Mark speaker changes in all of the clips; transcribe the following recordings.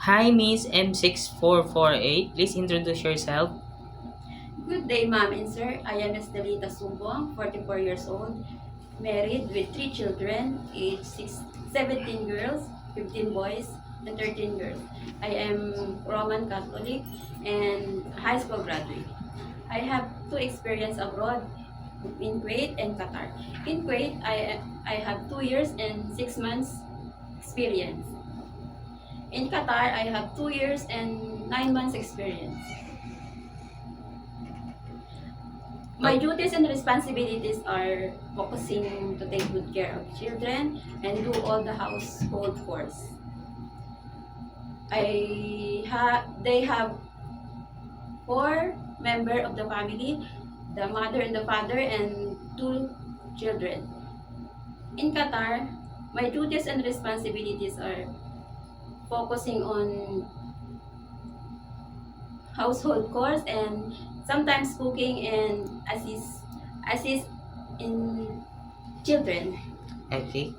Speaker 1: Hi, Miss M6448. Please introduce yourself.
Speaker 2: Good day, ma'am and sir. I am Estelita Sumbong, 44 years old, married with 3 children, age 17 girls, 15 boys, and 13 girls. I am Roman Catholic and high school graduate. I have two experience abroad in Kuwait and Qatar. In Kuwait, I have 2 years and 6 months experience. In Qatar, I have 2 years and 9 months experience. My duties and responsibilities are focusing to take good care of children and do all the household chores. They have 4 members of the family, the mother and the father, and 2 children. In Qatar, my duties and responsibilities are focusing on household chores and sometimes cooking and assist in children.
Speaker 1: Okay.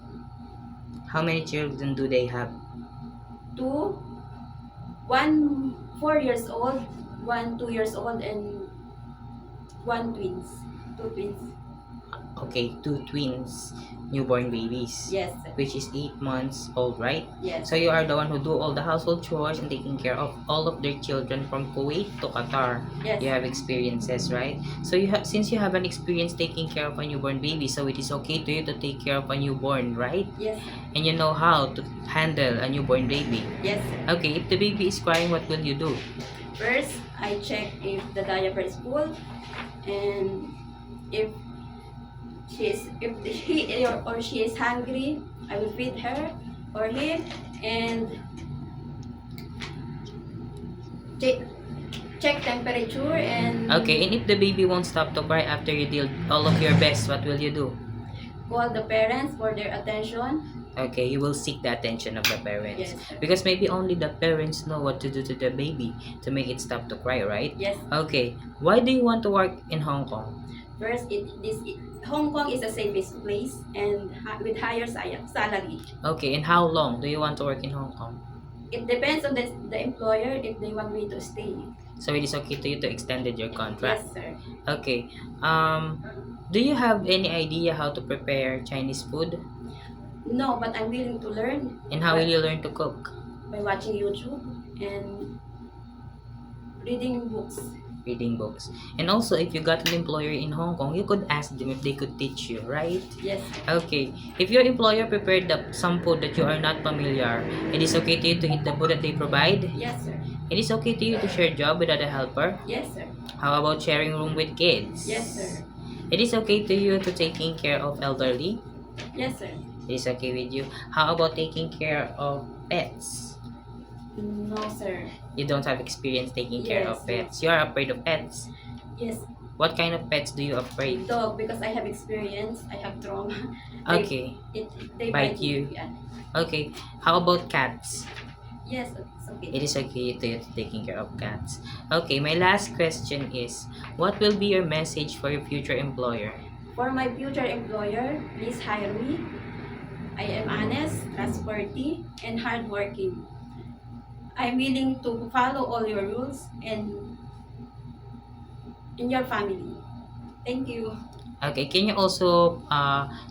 Speaker 1: How many children do they have?
Speaker 2: Two, one 4 years old, one 2 years old, and one twins. Two twins.
Speaker 1: Okay, two twins, newborn babies.
Speaker 2: Yes.
Speaker 1: Which is 8 months old, right?
Speaker 2: Yes.
Speaker 1: So you are the one who do all the household chores and taking care of all of their children from Kuwait to Qatar.
Speaker 2: Yes.
Speaker 1: You have experiences, right? So you have, since you have an experience taking care of a newborn baby, so it is okay to you to take care of a newborn, right?
Speaker 2: Yes.
Speaker 1: And you know how to handle a newborn baby.
Speaker 2: Yes.
Speaker 1: Okay, if the baby is crying, what will you do?
Speaker 2: First, I check if the diaper is full, and if he or she is hungry, I will feed her or him, and check check temperature and
Speaker 1: Okay, and if the baby won't stop to cry after you did all of your best, what will you do?
Speaker 2: call the parents for their attention.
Speaker 1: Okay, you will seek the attention of the parents.
Speaker 2: Yes.
Speaker 1: Because maybe only the parents know what to do to the baby to make it stop to cry, right?
Speaker 2: Yes.
Speaker 1: Okay, why do you want to work in Hong Kong?
Speaker 2: First, Hong Kong is the safest place and with higher salary.
Speaker 1: Okay, and how long do you want to work in Hong Kong?
Speaker 2: It depends on the employer if they want me to stay.
Speaker 1: So it is okay to you to extended your contract?
Speaker 2: Yes, sir.
Speaker 1: Okay, do you have any idea how to prepare Chinese food?
Speaker 2: No, but I'm willing to learn.
Speaker 1: And how will you learn to cook?
Speaker 2: By watching YouTube and reading books.
Speaker 1: Reading books. And also, if you got an employer in Hong Kong, you could ask them if they could teach you, right?
Speaker 2: Yes.
Speaker 1: Okay. If your employer prepared some food that you are not familiar, it is okay to you to eat the food that they provide?
Speaker 2: Yes, sir.
Speaker 1: It is okay to you to share job without a helper?
Speaker 2: Yes, sir.
Speaker 1: How about sharing room with kids?
Speaker 2: Yes, sir.
Speaker 1: It is okay to you to taking care of elderly?
Speaker 2: Yes, sir.
Speaker 1: It is okay with you. How about taking care of pets?
Speaker 2: No, sir.
Speaker 1: You don't have experience taking care of
Speaker 2: Yes.
Speaker 1: pets. You are afraid of pets.
Speaker 2: Yes,
Speaker 1: What kind of pets do you afraid?
Speaker 2: dog, because I have experience. I have trauma.
Speaker 1: Okay.
Speaker 2: They
Speaker 1: Bite you.
Speaker 2: Yeah.
Speaker 1: Okay. How about cats?
Speaker 2: Yes, it's okay.
Speaker 1: It is okay to you taking care of cats. Okay, my last question is, what will be your message for your future employer?
Speaker 2: For my future employer, please hire me. I am honest, trustworthy, and hardworking. I'm willing to follow all your rules and in your family. Thank you.
Speaker 1: Okay, can you also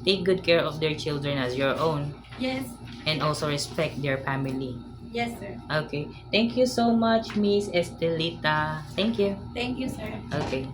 Speaker 1: take good care of their children as your own
Speaker 2: Yes.
Speaker 1: and also respect their family?
Speaker 2: Yes, sir.
Speaker 1: Okay, thank you so much, Miss Estelita. Thank you.
Speaker 2: Thank you, sir.
Speaker 1: Okay.